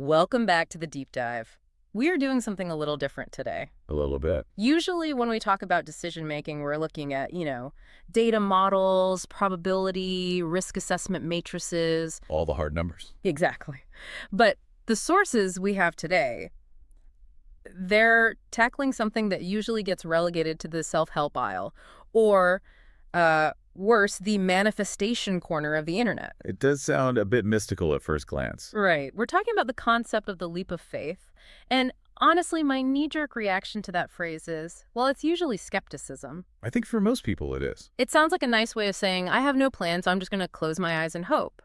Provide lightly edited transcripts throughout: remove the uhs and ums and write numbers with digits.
Welcome back to the deep dive. We are doing something a little different today. A little bit. Usually when we talk about decision making, we're looking at, data models, probability, risk assessment matrices. All the hard numbers. Exactly. But the sources we have today, they're tackling something that usually gets relegated to the self-help aisle or, worse, the manifestation corner of the internet. It does sound a bit mystical at first glance. Right. We're talking about the concept of the leap of faith. And honestly, my knee-jerk reaction to that phrase is, well, it's usually skepticism. I think for most people it is. It sounds like a nice way of saying, I have no plan, so I'm just going to close my eyes and hope.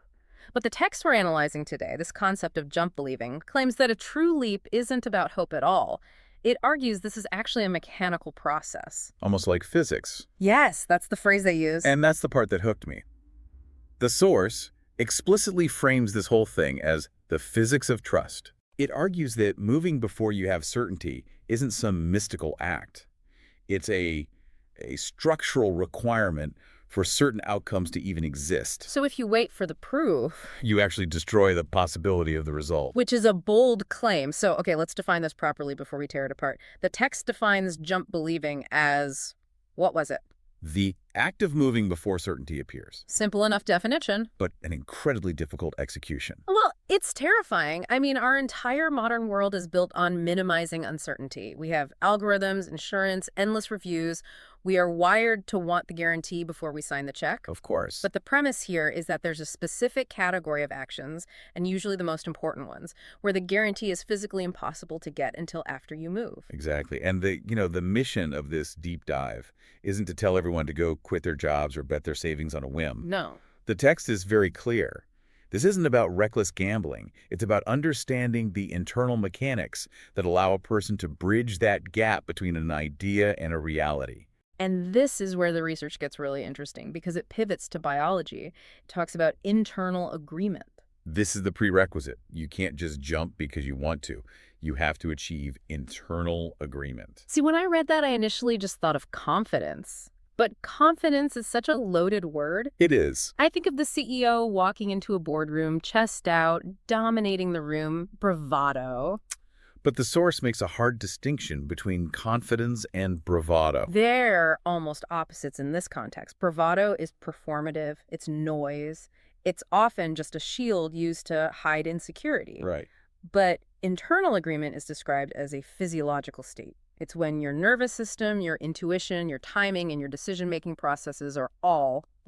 But the text we're analyzing today, this concept of jump believing, claims that a true leap isn't about hope at all. It argues this is actually a mechanical process. Almost like physics. Yes, that's the phrase they use. And that's the part that hooked me. The source explicitly frames this whole thing as the physics of trust. It argues that moving before you have certainty isn't some mystical act. It's a structural requirement for certain outcomes to even exist. So if you wait for the proof, You actually destroy the possibility of the result. which is a bold claim. So, okay, let's define this properly before we tear it apart. The text defines jump believing as, what was it? The act of moving before certainty appears, Simple enough definition. but an incredibly difficult execution. Well, it's terrifying. I mean, our entire modern world is built on minimizing uncertainty. We have algorithms, insurance, endless reviews. We are wired to want the guarantee before we sign the check. Of course. But the premise here is that there's a specific category of actions, and usually the most important ones, where the guarantee is physically impossible to get until after you move. Exactly. And the mission of this deep dive isn't to tell everyone to go quit their jobs or bet their savings on a whim. No. The text is very clear. This isn't about reckless gambling. It's about understanding the internal mechanics that allow a person to bridge that gap between an idea and a reality. And this is where the research gets really interesting because it pivots to biology. It talks about internal agreement. This is the prerequisite. You can't just jump because you want to. You have to achieve internal agreement. See, when I read that, I initially just thought of confidence. But confidence is such a loaded word. It is. I think of the CEO walking into a boardroom, chest out, dominating the room, bravado. But the source makes a hard distinction between confidence and bravado. They're almost opposites in this context. Bravado is performative, it's noise. It's often just a shield used to hide insecurity. Right. But internal agreement is described as a physiological state. It's when your nervous system, your intuition, your timing, and your decision-making processes are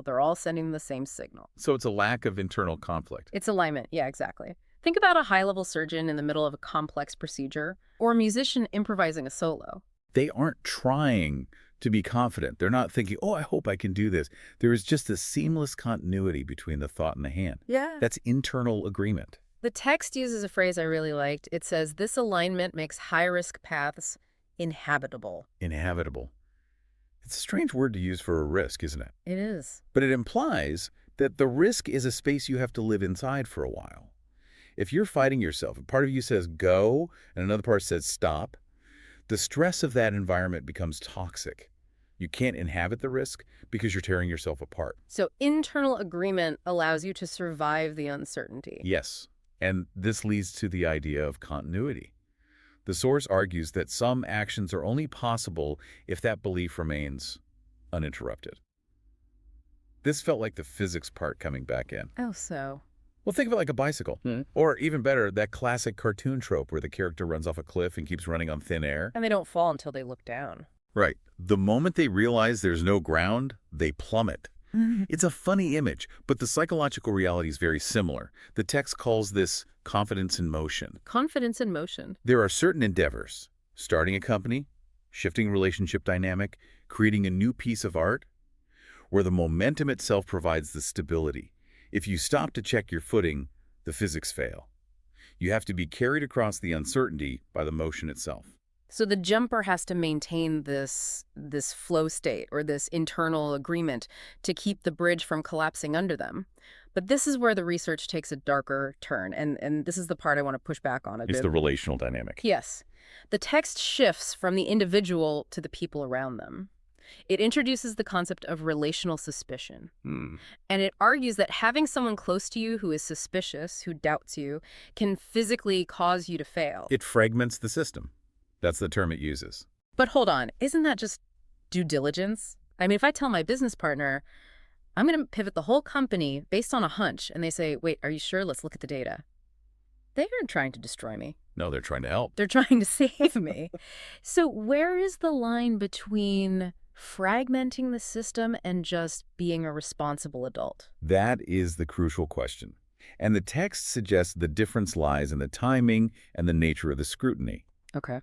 they're all sending the same signal. So it's a lack of internal conflict. It's alignment. Yeah, exactly. Think about a high-level surgeon in the middle of a complex procedure or a musician improvising a solo. They aren't trying to be confident. They're not thinking, oh, I hope I can do this. There is just a seamless continuity between the thought and the hand. Yeah. That's internal agreement. The text uses a phrase I really liked. It says, this alignment makes high-risk paths inhabitable. Inhabitable. It's a strange word to use for a risk, isn't it? It is. But it implies that the risk is a space you have to live inside for a while. If you're fighting yourself, a part of you says go, and another part says stop, the stress of that environment becomes toxic. You can't inhabit the risk because you're tearing yourself apart. So internal agreement allows you to survive the uncertainty. Yes, and this leads to the idea of continuity. The source argues that some actions are only possible if that belief remains uninterrupted. This felt like the physics part coming back in. Oh, so. Well, think of it like a bicycle. Or even better, that classic cartoon trope where the character runs off a cliff and keeps running on thin air. And they don't fall until they look down. Right. The moment they realize there's no ground, they plummet. It's a funny image, but the psychological reality is very similar. The text calls this confidence in motion. Confidence in motion. There are certain endeavors, starting a company, shifting relationship dynamic, creating a new piece of art, where the momentum itself provides the stability. If you stop to check your footing, the physics fail. You have to be carried across the uncertainty by the motion itself. So the jumper has to maintain this flow state or this internal agreement to keep the bridge from collapsing under them. But this is where the research takes a darker turn, and this is the part I want to push back on a bit. It's the relational dynamic. Yes. The text shifts from the individual to the people around them. It introduces the concept of relational suspicion. Hmm. And it argues that having someone close to you who is suspicious, who doubts you, can physically cause you to fail. It fragments the system. That's the term it uses. But hold on, isn't that just due diligence? I mean, if I tell my business partner, I'm going to pivot the whole company based on a hunch, and they say, wait, are you sure? Let's look at the data. They aren't trying to destroy me. No, they're trying to help. They're trying to save me. So where is the line between fragmenting the system and just being a responsible adult? That is the crucial question. And the text suggests the difference lies in the timing and the nature of the scrutiny. Okay.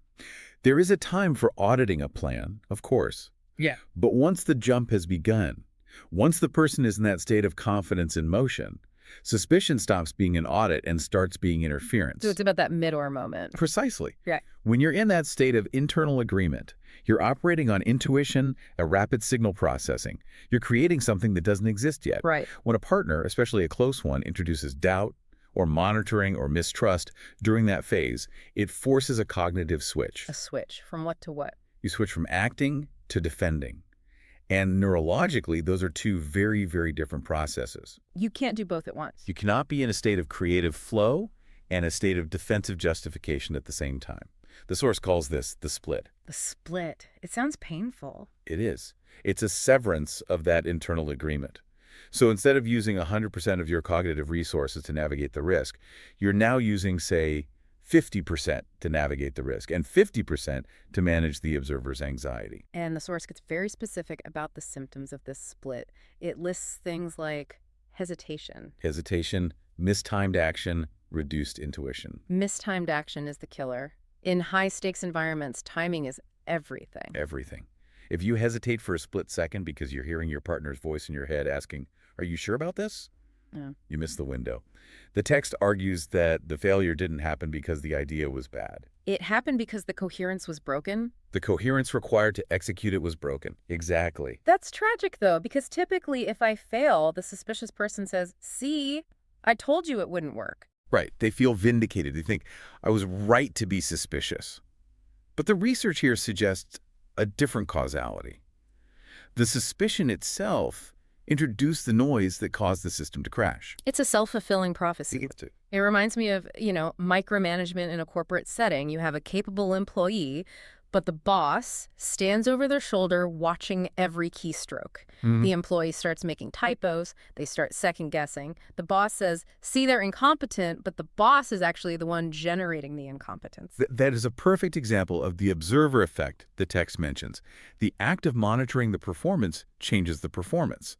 There is a time for auditing a plan, of course. Yeah. But once the jump has begun, once the person is in that state of confidence in motion, suspicion stops being an audit and starts being interference. So it's about that mid-or moment. Precisely. Yeah. When you're in that state of internal agreement, you're operating on intuition, a rapid signal processing. You're creating something that doesn't exist yet. Right. When a partner, especially a close one, introduces doubt or monitoring or mistrust during that phase, it forces a cognitive switch. A switch. From what to what? You switch from acting to defending. And neurologically, those are two very, very different processes. You can't do both at once. You cannot be in a state of creative flow and a state of defensive justification at the same time. The source calls this the split. The split. It sounds painful. It is. It's a severance of that internal agreement. So instead of using 100% of your cognitive resources to navigate the risk, you're now using, say, 50% to navigate the risk and 50% to manage the observer's anxiety. And the source gets very specific about the symptoms of this split. It lists things like hesitation. Hesitation, mistimed action, reduced intuition. Mistimed action is the killer. In high-stakes environments, timing is everything. Everything. If you hesitate for a split second because you're hearing your partner's voice in your head asking, "Are you sure about this?" Yeah. You miss the window. The text argues that the failure didn't happen because the idea was bad. It happened because the coherence was broken. The coherence required to execute it was broken. Exactly. That's tragic, though, because typically if I fail, the suspicious person says, see, I told you it wouldn't work. Right. They feel vindicated. They think, I was right to be suspicious. But the research here suggests a different causality. The suspicion itself introduced the noise that caused the system to crash. It's a self-fulfilling prophecy. It reminds me of, micromanagement in a corporate setting. You have a capable employee, but the boss stands over their shoulder watching every keystroke. The employee starts making typos. They start second-guessing. The boss says, see, they're incompetent, but the boss is actually the one generating the incompetence. That is a perfect example of the observer effect the text mentions. The act of monitoring the performance changes the performance.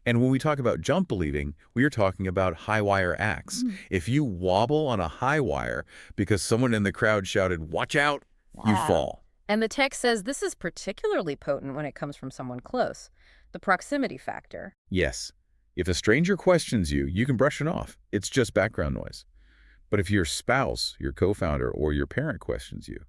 And when we talk about jump believing, we are talking about high wire acts. If you wobble on a high wire because someone in the crowd shouted, watch out, you fall. And the text says this is particularly potent when it comes from someone close. The proximity factor. Yes. If a stranger questions you, you can brush it off. It's just background noise. But if your spouse, your co-founder, or your parent questions you,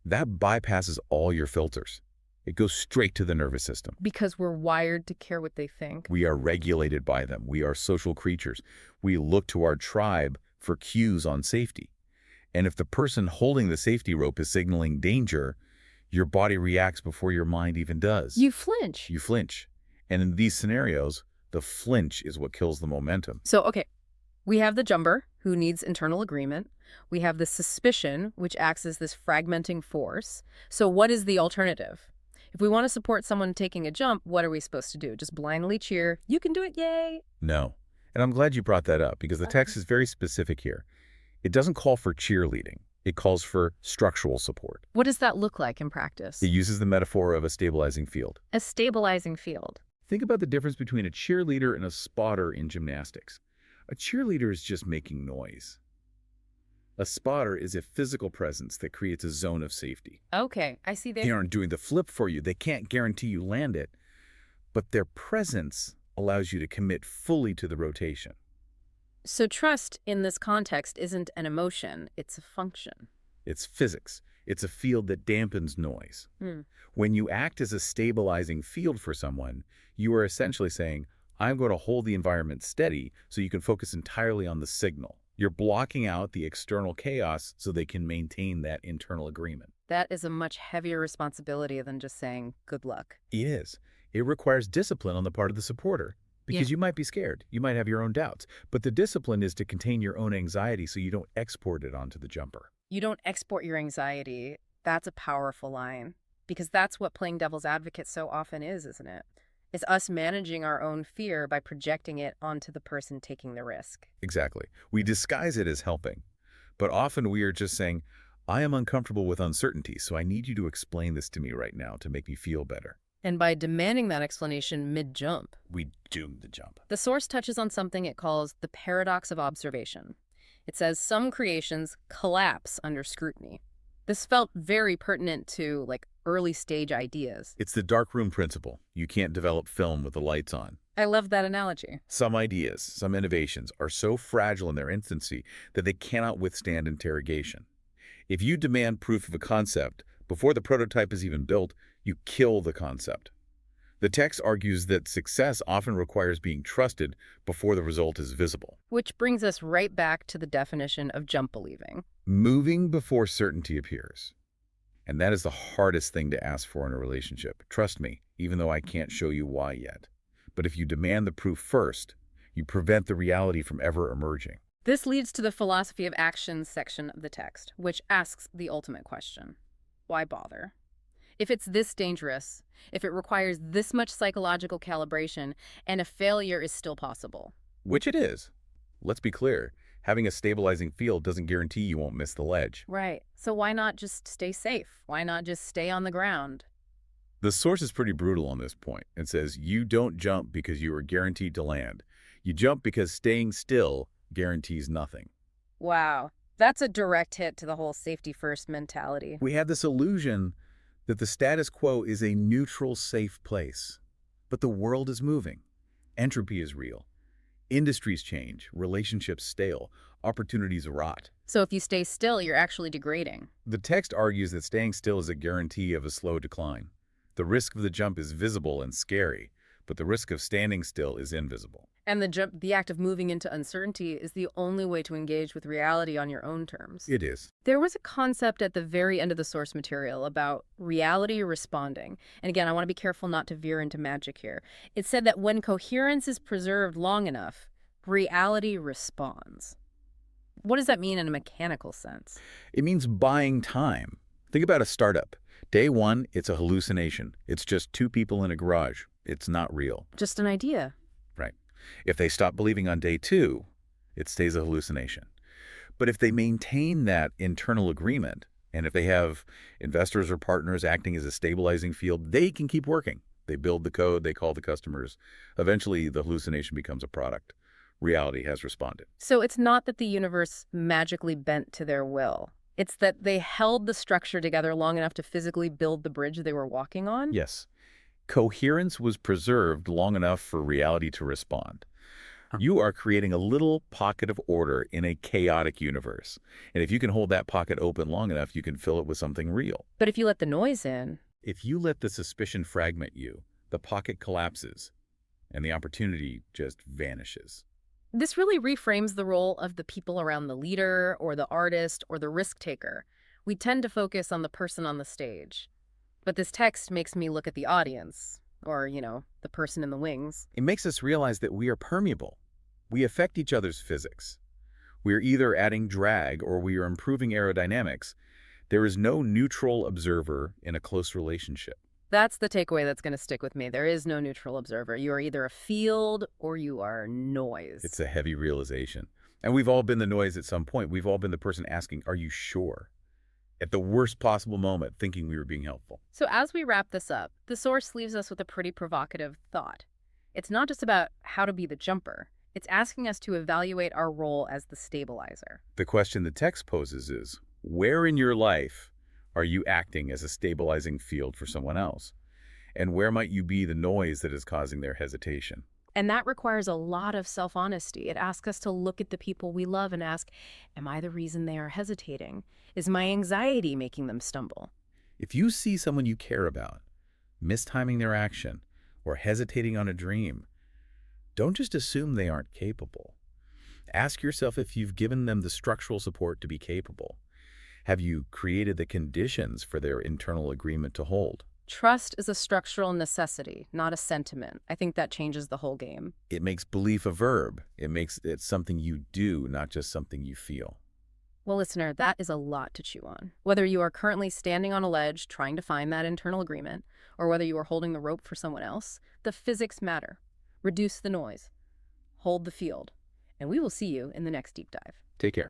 that bypasses all your filters. It goes straight to the nervous system. Because we're wired to care what they think. We are regulated by them. We are social creatures. We look to our tribe for cues on safety. And if the person holding the safety rope is signaling danger, your body reacts before your mind even does. You flinch. You flinch. And in these scenarios, the flinch is what kills the momentum. So, okay, we have the jumper who needs internal agreement. We have the suspicion, which acts as this fragmenting force. So what is the alternative? If we want to support someone taking a jump, what are we supposed to do? Just blindly cheer, you can do it, yay? No. And I'm glad you brought that up because the text is very specific here. It doesn't call for cheerleading. It calls for structural support. What does that look like in practice? It uses the metaphor of a stabilizing field. A stabilizing field. Think about the difference between a cheerleader and a spotter in gymnastics. A cheerleader is just making noise. A spotter is a physical presence that creates a zone of safety. Okay, I see They aren't doing the flip for you. They can't guarantee you land it. But their presence allows you to commit fully to the rotation. So trust in this context isn't an emotion, it's a function. It's physics. It's a field that dampens noise. When you act as a stabilizing field for someone, you are essentially saying, I'm going to hold the environment steady so you can focus entirely on the signal. You're blocking out the external chaos so they can maintain that internal agreement. That is a much heavier responsibility than just saying good luck. It is. It requires discipline on the part of the supporter Yeah. because you might be scared. You might have your own doubts. But the discipline is to contain your own anxiety so you don't export it onto the jumper. You don't export your anxiety. That's a powerful line because that's what playing devil's advocate so often is, isn't it? It's us managing our own fear by projecting it onto the person taking the risk. Exactly. We disguise it as helping. But often we are just saying, I am uncomfortable with uncertainty, so I need you to explain this to me right now to make me feel better. And by demanding that explanation mid-jump, We doom the jump. the source touches on something it calls the paradox of observation. It says some creations collapse under scrutiny. This felt very pertinent to early stage ideas. It's the dark room principle. You can't develop film with the lights on. I love that analogy. Some ideas, some innovations are so fragile in their infancy that they cannot withstand interrogation. If you demand proof of a concept before the prototype is even built, you kill the concept. The text argues that success often requires being trusted before the result is visible. Which brings us right back to the definition of jump believing. Moving before certainty appears. And that is the hardest thing to ask for in a relationship. Trust me, even though I can't show you why yet. But if you demand the proof first, you prevent the reality from ever emerging. This leads to the philosophy of action section of the text, which asks the ultimate question. Why bother? If it's this dangerous, if it requires this much psychological calibration, and a failure is still possible. Which it is. Let's be clear. Having a stabilizing field doesn't guarantee you won't miss the ledge. Right. So why not just stay safe? Why not just stay on the ground? The source is pretty brutal on this point. It says, you don't jump because you are guaranteed to land. You jump because staying still guarantees nothing. Wow. That's a direct hit to the whole safety first mentality. We have this illusion that the status quo is a neutral, safe place. But the world is moving. Entropy is real. Industries change, relationships stale, opportunities rot. So if you stay still, you're actually degrading. The text argues that staying still is a guarantee of a slow decline. The risk of the jump is visible and scary, but the risk of standing still is invisible. And the act of moving into uncertainty is the only way to engage with reality on your own terms. It is. There was a concept at the very end of the source material about reality responding. And again, I want to be careful not to veer into magic here. It said that when coherence is preserved long enough, reality responds. What does that mean in a mechanical sense? It means buying time. Think about a startup. Day one, it's a hallucination. It's just two people in a garage. It's not real. Just an idea. Right. If they stop believing on day two, it stays a hallucination. But if they maintain that internal agreement, and if they have investors or partners acting as a stabilizing field, they can keep working. They build the code, they call the customers. Eventually, the hallucination becomes a product. Reality has responded. So it's not that the universe magically bent to their will. It's that they held the structure together long enough to physically build the bridge they were walking on? Yes. Coherence was preserved long enough for reality to respond. You are creating a little pocket of order in a chaotic universe. And if you can hold that pocket open long enough, you can fill it with something real. But if you let the noise in, If you let the suspicion fragment you, the pocket collapses, and the opportunity just vanishes. this really reframes the role of the people around the leader or the artist or the risk taker. We tend to focus on the person on the stage. But this text makes me look at the audience, or, the person in the wings. It makes us realize that we are permeable. We affect each other's physics. We are either adding drag or we are improving aerodynamics. There is no neutral observer in a close relationship. That's the takeaway that's going to stick with me. There is no neutral observer. You are either a field or you are noise. It's a heavy realization. And we've all been the noise at some point. We've all been the person asking, are you sure? At the worst possible moment, thinking we were being helpful. So as we wrap this up, the source leaves us with a pretty provocative thought. It's not just about how to be the jumper. It's asking us to evaluate our role as the stabilizer. The question the text poses is, where in your life are you acting as a stabilizing field for someone else? And where might you be the noise that is causing their hesitation? And that requires a lot of self-honesty. It asks us to look at the people we love and ask, am I the reason they are hesitating? Is my anxiety making them stumble? If you see someone you care about mistiming their action or hesitating on a dream, don't just assume they aren't capable. Ask yourself if you've given them the structural support to be capable. Have you created the conditions for their internal agreement to hold? Trust is a structural necessity, not a sentiment. I think that changes the whole game. It makes belief a verb. It makes it something you do, not just something you feel. Well, listener, that is a lot to chew on. Whether you are currently standing on a ledge trying to find that internal agreement, or whether you are holding the rope for someone else, the physics matter. Reduce the noise, hold the field, and we will see you in the next deep dive. Take care.